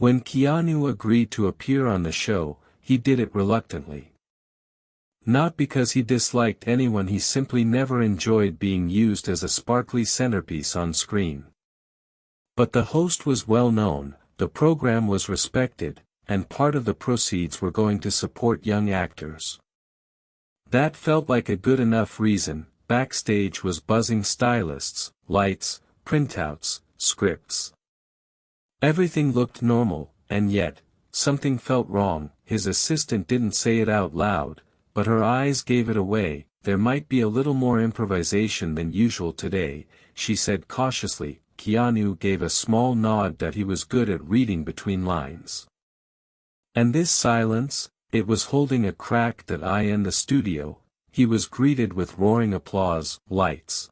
When Keanu agreed to appear on the show, he did it reluctantly. Not because he disliked anyone, he simply never enjoyed being used as a sparkly centerpiece on screen. But the host was well known, the program was respected, and part of the proceeds were going to support young actors. That felt like a good enough reason. Backstage was buzzing: stylists, lights, printouts, scripts. Everything looked normal, and yet, something felt wrong. His assistant didn't say it out loud, but her eyes gave it away. There might be a little more improvisation than usual today, she said cautiously. Keanu gave a small nod that he was good at reading between lines. And this silence, it was holding a crack that I in the studio. He was greeted with roaring applause, lights,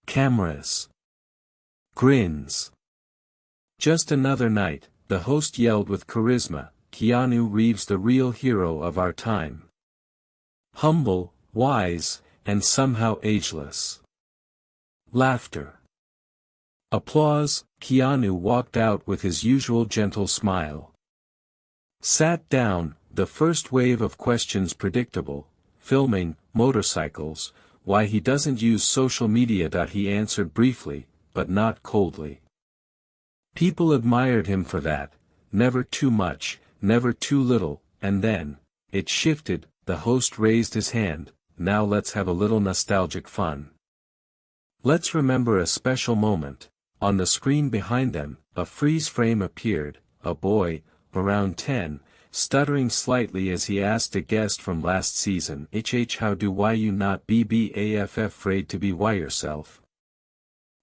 cameras, grins. Just another night, the host yelled with charisma, Keanu Reeves, the real hero of our time. Humble, wise, and somehow ageless. Laughter. Applause. Keanu walked out with his usual gentle smile. Sat down, the first wave of questions predictable: filming, motorcycles, why he doesn't use social media. He answered briefly, but not coldly. People admired him for that, never too much, never too little, and then, it shifted. The host raised his hand. Now let's have a little nostalgic fun. Let's remember a special moment. On the screen behind them, a freeze frame appeared, a boy, around 10, stuttering slightly as he asked a guest from last season, how do why you not BBAF afraid to be why yourself?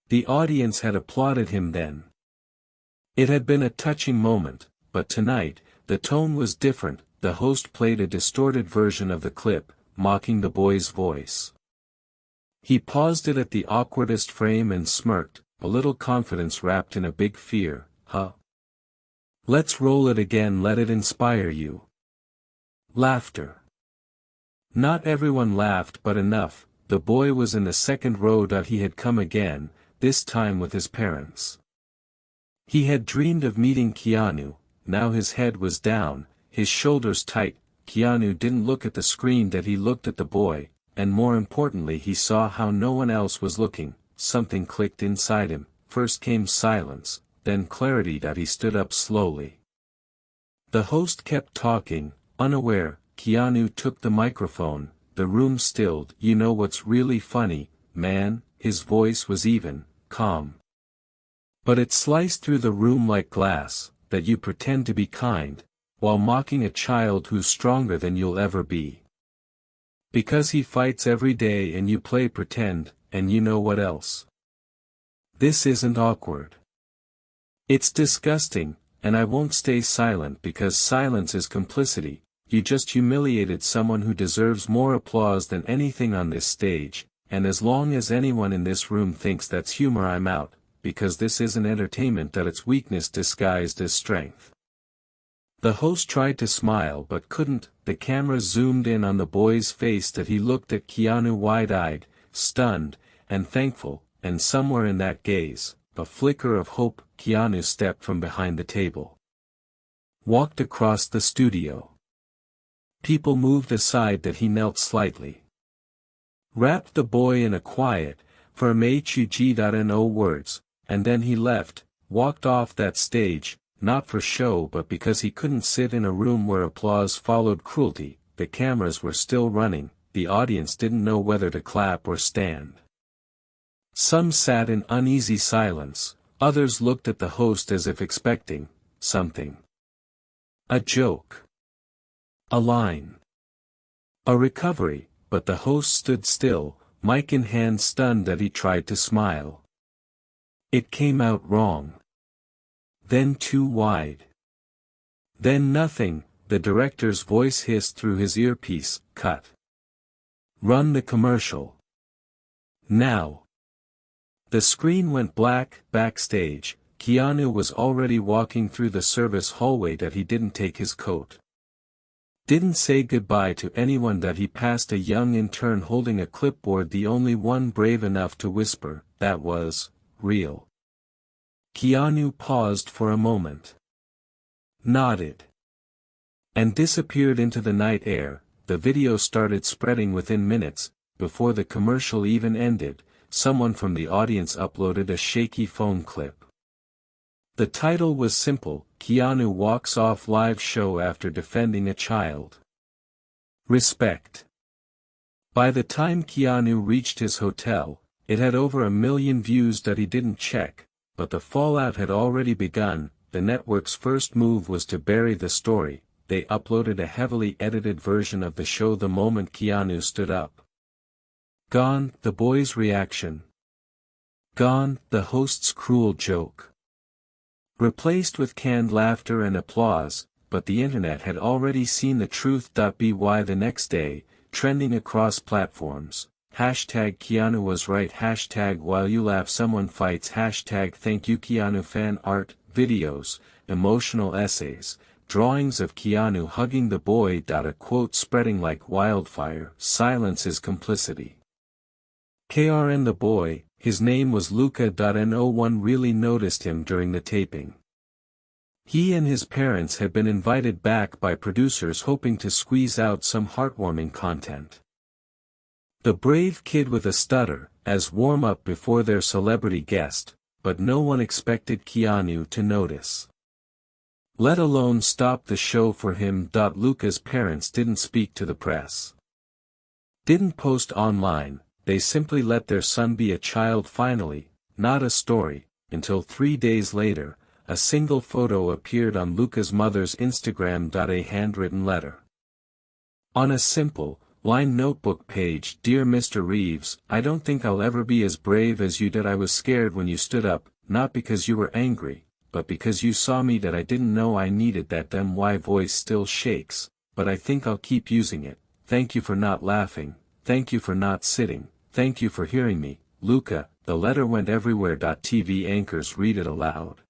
The audience had applauded him then. It had been a touching moment, but tonight, the tone was different. The host played a distorted version of the clip, mocking the boy's voice. He paused it at the awkwardest frame and smirked, a little confidence wrapped in a big fear. Huh? Let's roll it again, let it inspire you. Laughter. Not everyone laughed, but enough. The boy was in the second row. He had come again, this time with his parents. He had dreamed of meeting Keanu. Now his head was down, his shoulders tight. Keanu didn't look at the screen, he looked at the boy, and more importantly he saw how no one else was looking. Something clicked inside him. First came silence, then clarity. He stood up slowly. The host kept talking, unaware. Keanu took the microphone. The room stilled. You know what's really funny, man? His voice was even, calm. But it sliced through the room like glass, that you pretend to be kind, while mocking a child who's stronger than you'll ever be. Because he fights every day and you play pretend, and you know what else? This isn't awkward. It's disgusting, and I won't stay silent because silence is complicity. You just humiliated someone who deserves more applause than anything on this stage, and as long as anyone in this room thinks that's humor, I'm out, because this isn't entertainment. It's weakness disguised as strength. The host tried to smile but couldn't. The camera zoomed in on the boy's face. He looked at Keanu wide-eyed, stunned, and thankful, and somewhere in that gaze, a flicker of hope. Keanu stepped from behind the table. Walked across the studio. People moved aside. He knelt slightly. Wrapped the boy in a quiet, firm hug. Words, and then he left, walked off that stage, not for show but because he couldn't sit in a room where applause followed cruelty. The cameras were still running, the audience didn't know whether to clap or stand. Some sat in uneasy silence, others looked at the host as if expecting something. A joke. A line. A recovery, but the host stood still, mic in hand, stunned. He tried to smile. It came out wrong. Then too wide. Then nothing. The director's voice hissed through his earpiece, cut. Run the commercial. Now. The screen went black. Backstage, Keanu was already walking through the service hallway. He didn't take his coat. Didn't say goodbye to anyone. He passed a young intern holding a clipboard, the only one brave enough to whisper, "That was real." Keanu paused for a moment. nodded, and disappeared into the night air. The video started spreading within minutes. Before the commercial even ended, someone from the audience uploaded a shaky phone clip. The title was simple: Keanu walks off live show after defending a child. Respect. By the time Keanu reached his hotel, it had over 1 million views that he didn't check, but the fallout had already begun. The network's first move was to bury the story. They uploaded a heavily edited version of the show the moment Keanu stood up. Gone, the boy's reaction. Gone, the host's cruel joke. Replaced with canned laughter and applause, but the internet had already seen the truth.By the next day, trending across platforms. Hashtag Keanu was right, hashtag while you laugh someone fights, hashtag thank you Keanu, fan art, videos, emotional essays, drawings of Keanu hugging the boy. A quote spreading like wildfire: silence is complicity. KRN the boy, his name was Luca. No one really noticed him during the taping. He and his parents had been invited back by producers hoping to squeeze out some heartwarming content. The brave kid with a stutter, as warm-up before their celebrity guest, but no one expected Keanu to notice. Let alone stop the show for him. Luca's parents didn't speak to the press. Didn't post online, they simply let their son be a child finally, not a story, until 3 days later, a single photo appeared on Luca's mother's Instagram. A handwritten letter. On a simple, lined notebook page: Dear Mr. Reeves, I don't think I'll ever be as brave as you did. I was scared when you stood up, not because you were angry, but because you saw me. That I didn't know I needed that. My voice still shakes, but I think I'll keep using it. Thank you for not laughing, thank you for not sitting, thank you for hearing me, Luca. The letter went everywhere. TV anchors read it aloud.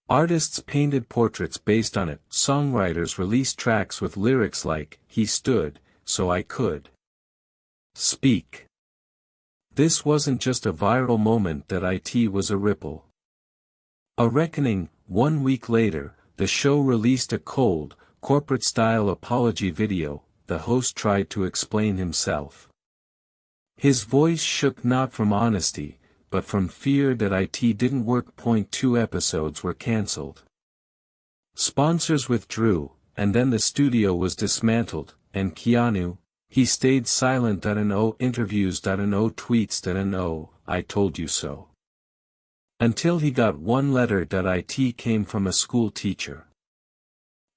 Artists painted portraits based on it. Songwriters released tracks with lyrics like, he stood, so I could speak. This wasn't just a viral moment. It was a ripple. A reckoning. 1 week later, the show released a cold, corporate-style apology video. The host tried to explain himself. His voice shook not from honesty, but from fear that it didn't work. 2 episodes were cancelled. Sponsors withdrew, and then the studio was dismantled, and Keanu, he stayed silent. No interviews. No tweets. No, I told you so. Until he got one letter. It came from a school teacher.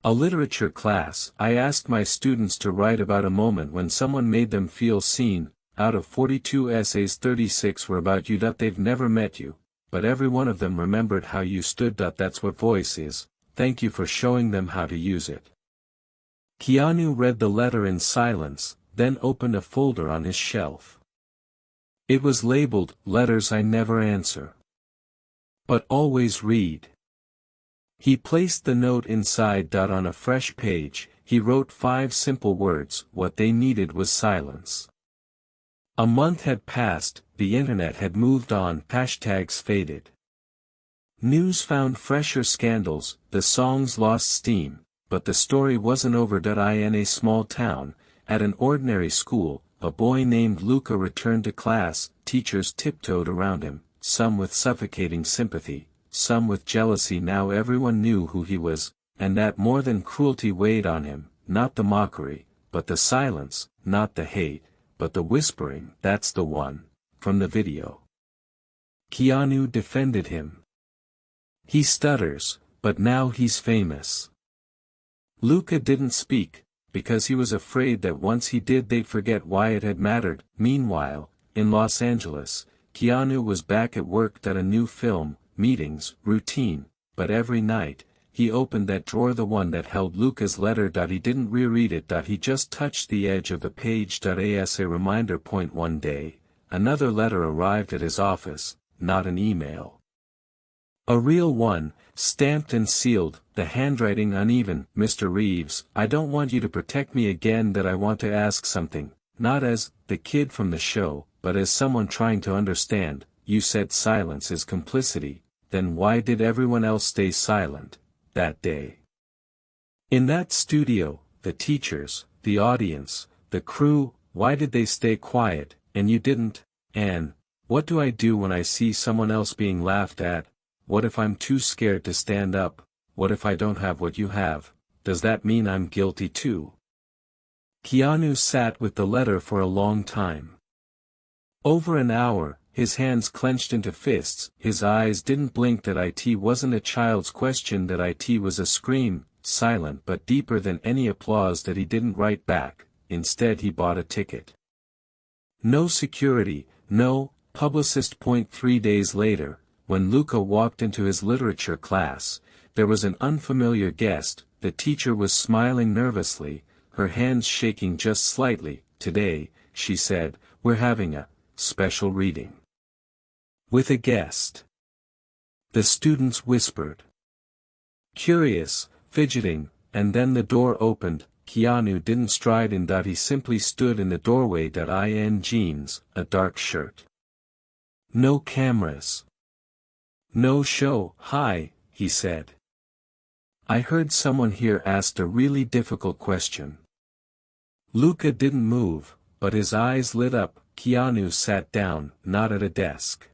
A literature class. I asked my students to write about a moment when someone made them feel seen. Out of 42 essays, 36 were about you. They've never met you, but every one of them remembered how you stood. That's what voice is. Thank you for showing them how to use it. Keanu read the letter in silence, then opened a folder on his shelf. It was labeled, Letters I Never Answer, but always read. He placed the note inside. On a fresh page, he wrote 5 simple words: what they needed was silence. A month had passed, the internet had moved on, hashtags faded. News found fresher scandals, the songs lost steam, but the story wasn't over. In a small town, at an ordinary school, a boy named Luca returned to class. Teachers tiptoed around him, some with suffocating sympathy, some with jealousy. Now everyone knew who he was, and that more than cruelty weighed on him, not the mockery, but the silence, not the hate, but the whispering. That's the one, from the video. Keanu defended him. He stutters, but now he's famous. Luca didn't speak, because he was afraid that once he did they'd forget why it had mattered. Meanwhile, in Los Angeles, Keanu was back at work. A new film, meetings, routine, but every night, he opened that drawer, the one that held Luca's letter. He didn't reread it. He just touched the edge of the page. As a reminder. One day, another letter arrived at his office, not an email. A real one, stamped and sealed, the handwriting uneven. Mr. Reeves, I don't want you to protect me again. I want to ask something, not as the kid from the show, but as someone trying to understand. You said silence is complicity, then why did everyone else stay silent that day? In that studio, the teachers, the audience, the crew, why did they stay quiet, and you didn't? And, what do I do when I see someone else being laughed at? What if I'm too scared to stand up? What if I don't have what you have? Does that mean I'm guilty too? Keanu sat with the letter for a long time. Over an hour, his hands clenched into fists, his eyes didn't blink. That it wasn't a child's question, that it was a scream, silent but deeper than any applause that he didn't write back. Instead he bought a ticket. No security, no publicist. 3 days later, when Luca walked into his literature class, there was an unfamiliar guest. The teacher was smiling nervously, her hands shaking just slightly. Today, she said, we're having a special reading. With a guest. The students whispered. Curious, fidgeting, and then the door opened. Keanu didn't stride in. He simply stood in the doorway. In jeans, a dark shirt. No cameras. No show. Hi, he said. I heard someone here asked a really difficult question. Luca didn't move, but his eyes lit up. Keanu sat down, not at a desk.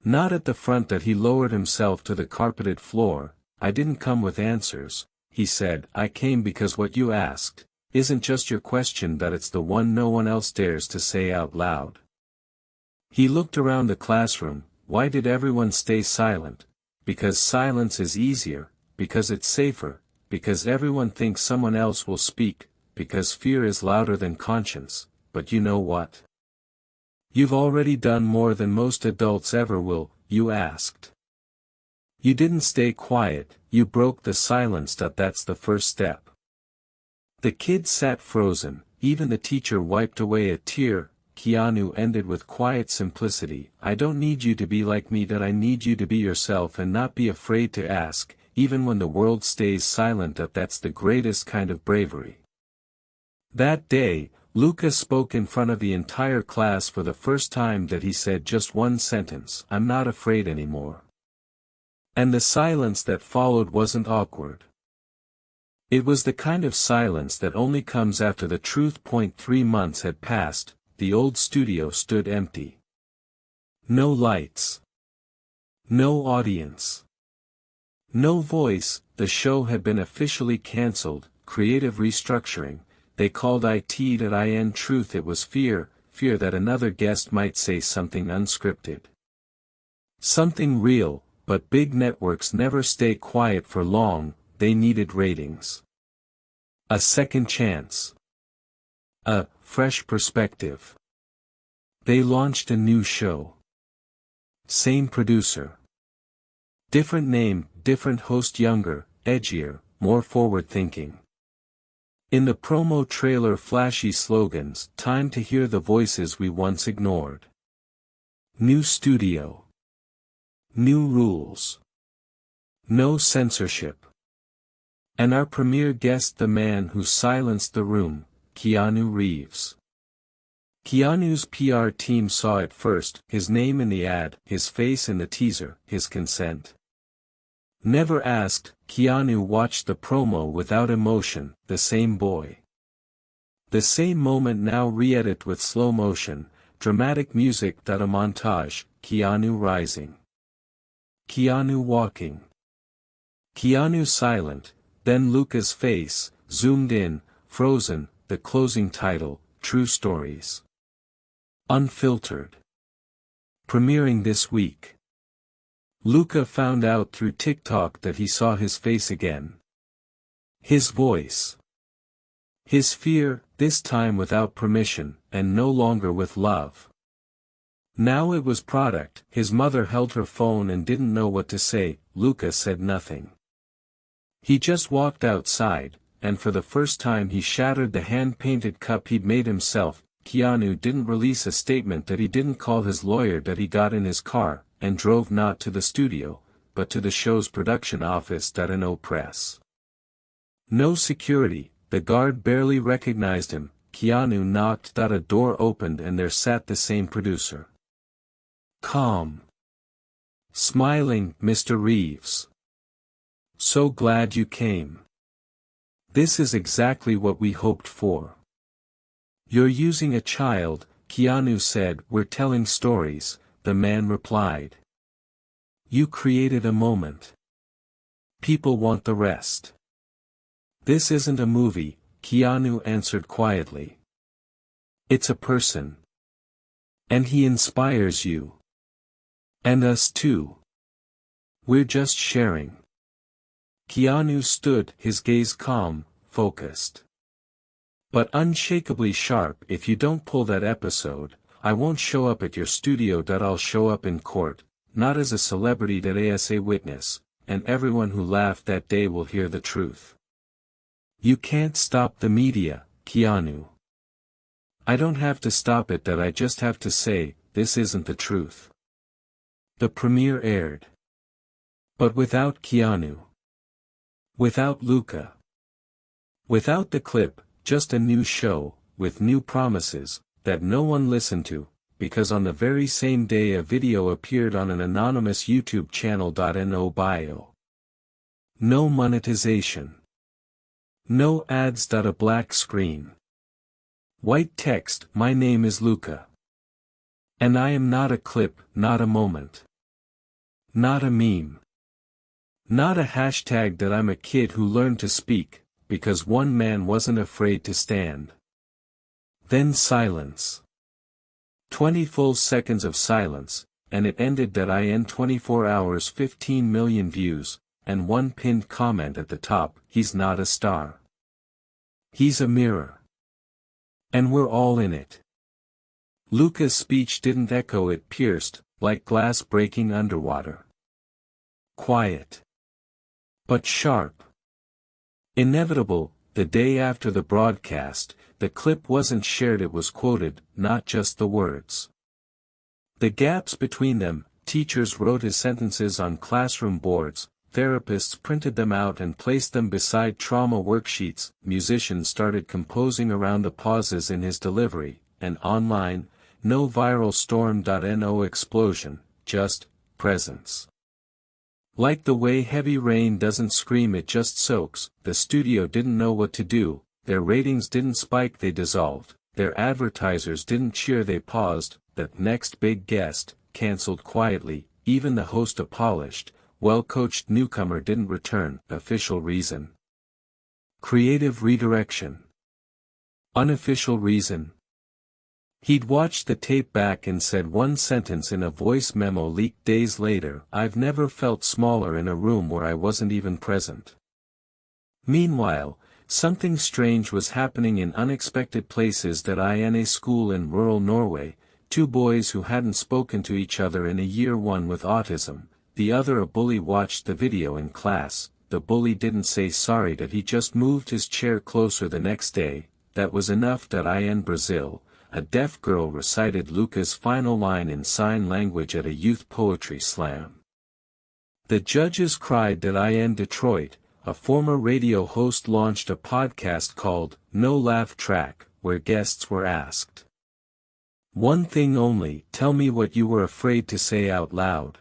Not at the front. He lowered himself to the carpeted floor. I didn't come with answers, he said. I came because what you asked isn't just your question, that it's the one no one else dares to say out loud. He looked around the classroom. Why did everyone stay silent? Because silence is easier, because it's safer, because everyone thinks someone else will speak, because fear is louder than conscience. But you know what? You've already done more than most adults ever will. You asked. You didn't stay quiet, you broke the silence. That's the first step. The kids sat frozen, even the teacher wiped away a tear. Keanu ended with quiet simplicity. I don't need you to be like me. I need you to be yourself and not be afraid to ask, even when the world stays silent. That's the greatest kind of bravery. That day, Luca spoke in front of the entire class for the first time. He said just one sentence. I'm not afraid anymore. And the silence that followed wasn't awkward. It was the kind of silence that only comes after the truth. 3 months had passed, the old studio stood empty. No lights. No audience. No voice. The show had been officially cancelled. Creative restructuring. They called it truth. It was fear that another guest might say something unscripted. Something real, but big networks never stay quiet for long. They needed ratings. A second chance. A fresh perspective. They launched a new show. Same producer. Different name, different host, younger, edgier, more forward-thinking. In the promo trailer, flashy slogans. Time to hear the voices we once ignored. New studio. New rules. No censorship. And our premier guest, the man who silenced the room, Keanu Reeves. Keanu's PR team saw it first, his name in the ad, his face in the teaser, his consent. Never asked, Keanu watched the promo without emotion. The same boy. The same moment, now re-edit with slow motion, dramatic music. A montage, Keanu rising. Keanu walking. Keanu silent, then Luca's face, zoomed in, frozen. The closing title, True Stories. Unfiltered. Premiering this week. Luca found out through TikTok that he saw his face again. His voice. His fear, this time without permission, and no longer with love. Now it was product. His mother held her phone and didn't know what to say. Luca said nothing. He just walked outside, and for the first time he shattered the hand-painted cup he'd made himself. Keanu didn't release a statement. He didn't call his lawyer. He got in his car, and drove not to the studio, but to the show's production office. No press. No security. The guard barely recognized him. Keanu knocked. A door opened and there sat the same producer. Calm. Smiling, Mr. Reeves. So glad you came. This is exactly what we hoped for. You're using a child, Keanu said. We're telling stories, the man replied. You created a moment. People want the rest. This isn't a movie, Keanu answered quietly. It's a person. And he inspires you. And us too. We're just sharing. Keanu stood, his gaze calm, focused. But unshakably sharp. If you don't pull that episode, I won't show up at your studio. I'll show up in court, not as a celebrity. As a witness, and everyone who laughed that day will hear the truth. You can't stop the media, Keanu. I don't have to stop it. I just have to say, this isn't the truth. The premiere aired. But without Keanu. Without Luca. Without the clip, just a new show, with new promises, that no one listened to, because on the very same day a video appeared on an anonymous YouTube channel. No bio. No monetization. No ads. A black screen. White text, my name is Luca. And I am not a clip, not a moment. Not a meme. Not a hashtag. I'm a kid who learned to speak, because one man wasn't afraid to stand. Then silence. 20 full seconds of silence, and it ended. In 24 hours 15 million views, and one pinned comment at the top. He's not a star. He's a mirror. And we're all in it. Luca's speech didn't echo. It pierced, like glass breaking underwater. Quiet. But sharp. Inevitable. The day after the broadcast, the clip wasn't shared. It was quoted, not just the words. The gaps between them. Teachers wrote his sentences on classroom boards, therapists printed them out and placed them beside trauma worksheets, musicians started composing around the pauses in his delivery, and online, no viral storm. No explosion, just presence. Like the way heavy rain doesn't scream, it just soaks. The studio didn't know what to do. Their ratings didn't spike, they dissolved. Their advertisers didn't cheer, they paused. That next big guest, cancelled quietly. Even the host, a polished, well-coached newcomer, didn't return. Official reason. Creative redirection. Unofficial reason. He'd watched the tape back and said one sentence in a voice memo leaked days later. I've never felt smaller in a room where I wasn't even present. Meanwhile, something strange was happening in unexpected places. In a school in rural Norway, two boys who hadn't spoken to each other in a year, one with autism, the other a bully, watched the video in class. The bully didn't say sorry. He just moved his chair closer. The next day, that was enough. In Brazil, a deaf girl recited Luca's final line in sign language at a youth poetry slam. The judges cried. In Detroit, a former radio host launched a podcast called No Laugh Track, where guests were asked one thing only: tell me what you were afraid to say out loud.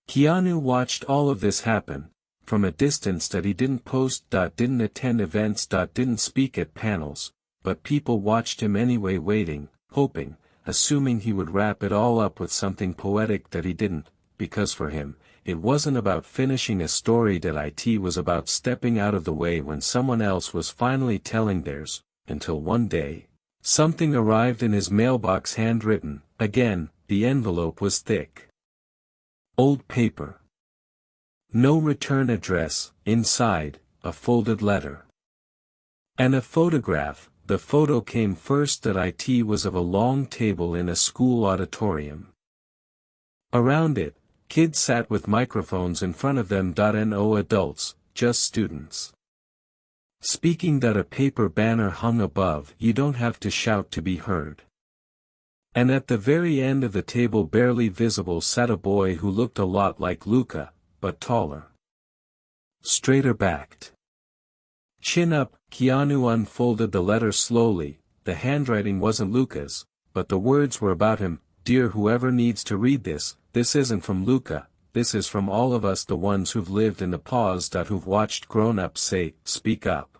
Keanu watched all of this happen, from a distance. He didn't post. Didn't attend events. Didn't speak at panels, but people watched him anyway, waiting, hoping, assuming he would wrap it all up with something poetic. He didn't, because for him, it wasn't about finishing a story. It was about stepping out of the way when someone else was finally telling theirs, until one day, something arrived in his mailbox, handwritten. Again, the envelope was thick. Old paper. No return address. Inside, a folded letter. And a photograph. The photo came first. It was of a long table in a school auditorium. Around it, kids sat with microphones in front of them. No adults, just students. Speaking. A paper banner hung above. You don't have to shout to be heard. And at the very end of the table, barely visible, sat a boy who looked a lot like Luca, but taller. Straighter backed. Chin up. Keanu unfolded the letter slowly. The handwriting wasn't Luca's, but the words were about him. Dear whoever needs to read this, this isn't from Luca, this is from all of us, the ones who've lived in the pause. Who've watched grown-ups say, speak up.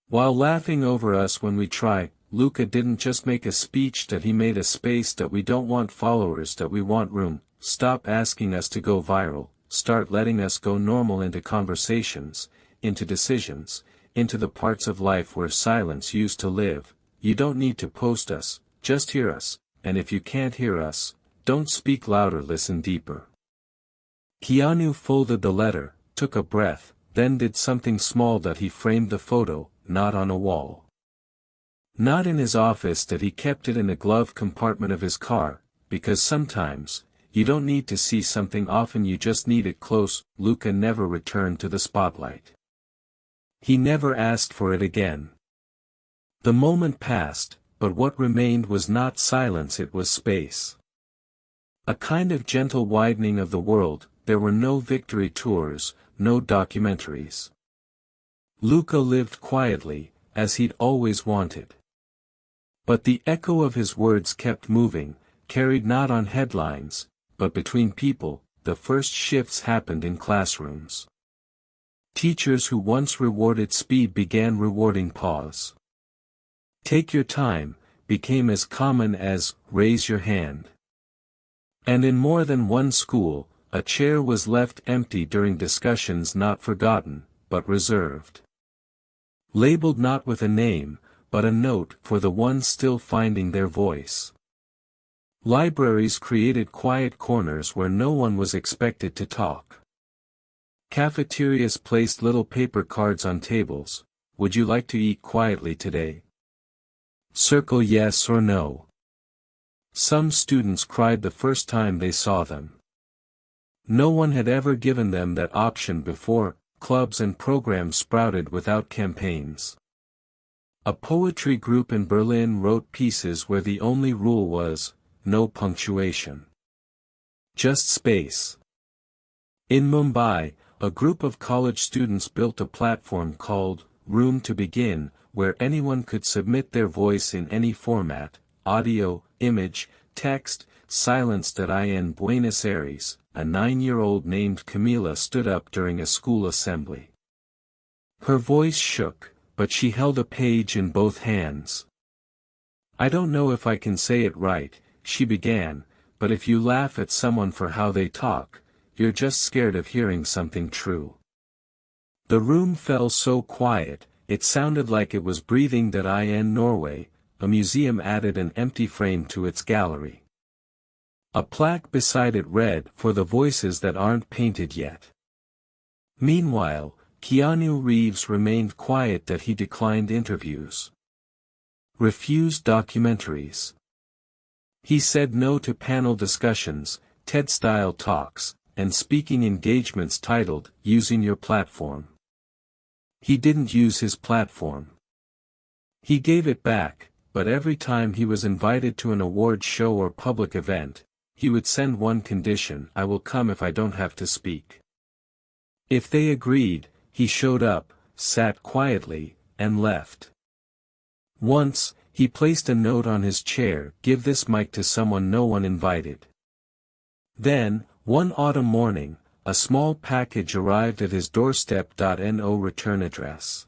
While laughing over us when we try, Luca didn't just make a speech that he made a space that we don't want followers that we want room, stop asking us to go viral, start letting us go normal into conversations, into decisions, into the parts of life where silence used to live. You don't need to post us, just hear us, and if you can't hear us, don't speak louder, listen deeper. Keanu folded the letter, took a breath, then did something small that he framed the photo, not on a wall. Not in his office, that he kept it in a glove compartment of his car, because sometimes, you don't need to see something often, you just need it close. Luca never returned to the spotlight. He never asked for it again. The moment passed, but what remained was not silence, it was space. A kind of gentle widening of the world. There were no victory tours, no documentaries. Luca lived quietly, as he'd always wanted. But the echo of his words kept moving, carried not on headlines, but between people. The first shifts happened in classrooms. Teachers who once rewarded speed began rewarding pause. Take your time became as common as raise your hand. And in more than one school, a chair was left empty during discussions, not forgotten, but reserved. Labeled not with a name, but a note for the ones still finding their voice. Libraries created quiet corners where no one was expected to talk. Cafeterias placed little paper cards on tables. Would you like to eat quietly today? Circle yes or no. Some students cried the first time they saw them. No one had ever given them that option before. Clubs and programs sprouted without campaigns. A poetry group in Berlin wrote pieces where the only rule was, no punctuation. Just space. In Mumbai, a group of college students built a platform called Room to Begin, where anyone could submit their voice in any format, audio, image, text. Silence.In Buenos Aires, a 9-year-old named Camila stood up during a school assembly. Her voice shook, but she held a page in both hands. I don't know if I can say it right, she began, but if you laugh at someone for how they talk, you're just scared of hearing something true. The room fell so quiet, it sounded like it was breathing. In Norway, a museum added an empty frame to its gallery. A plaque beside it read, for the voices that aren't painted yet. Meanwhile, Keanu Reeves remained quiet, that he declined interviews. Refused documentaries. He said no to panel discussions, TED-style talks, and speaking engagements titled, Using Your Platform. He didn't use his platform. He gave it back, but every time he was invited to an award show or public event, he would send one condition: I will come if I don't have to speak. If they agreed, he showed up, sat quietly, and left. Once, he placed a note on his chair: give this mic to someone no one invited. Then, one autumn morning, a small package arrived at his doorstep. No return address.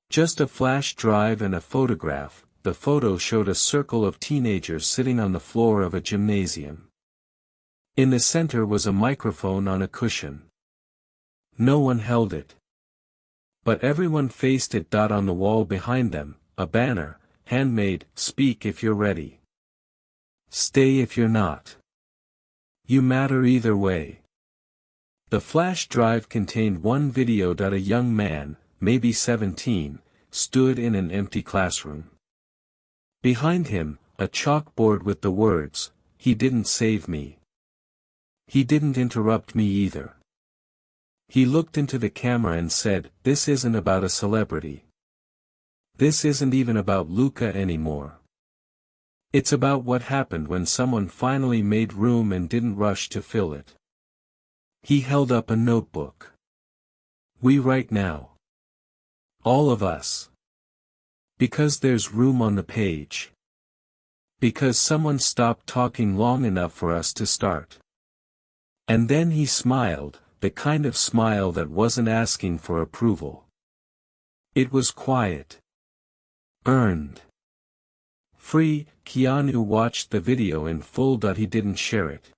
Just a flash drive and a photograph. The photo showed a circle of teenagers sitting on the floor of a gymnasium. In the center was a microphone on a cushion. No one held it. But everyone faced it. On the wall behind them, a banner, handmade: speak if you're ready. Stay if you're not. You matter either way. The flash drive contained one video. A young man, maybe 17, stood in an empty classroom. Behind him, a chalkboard with the words, he didn't save me. He didn't interrupt me either. He looked into the camera and said, this isn't about a celebrity. This isn't even about Luca anymore. It's about what happened when someone finally made room and didn't rush to fill it. He held up a notebook. We write now. All of us. Because there's room on the page. Because someone stopped talking long enough for us to start. And then he smiled, the kind of smile that wasn't asking for approval. It was quiet. Earned. Free. Keanu watched the video in full. He didn't share it.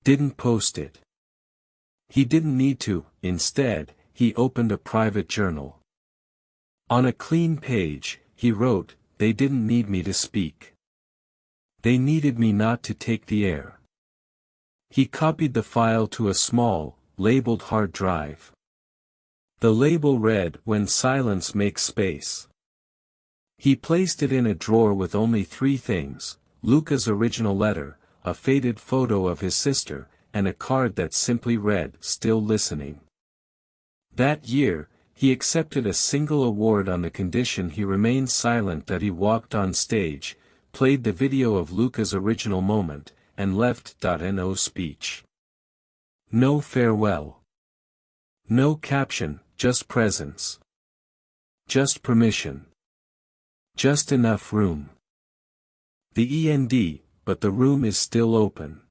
Didn't post it. He didn't need to. Instead, he opened a private journal. On a clean page, he wrote, "They didn't need me to speak. They needed me not to take the air." He copied the file to a small, labeled hard drive. The label read, "When silence makes space." He placed it in a drawer with only 3 things: Luca's original letter, a faded photo of his sister, and a card that simply read, "Still listening." That year, he accepted a single award on the condition he remained silent. He walked on stage, played the video of Luca's original moment, and left. No speech. No farewell. No caption, just presence. Just permission. Just enough room. The end, but the room is still open.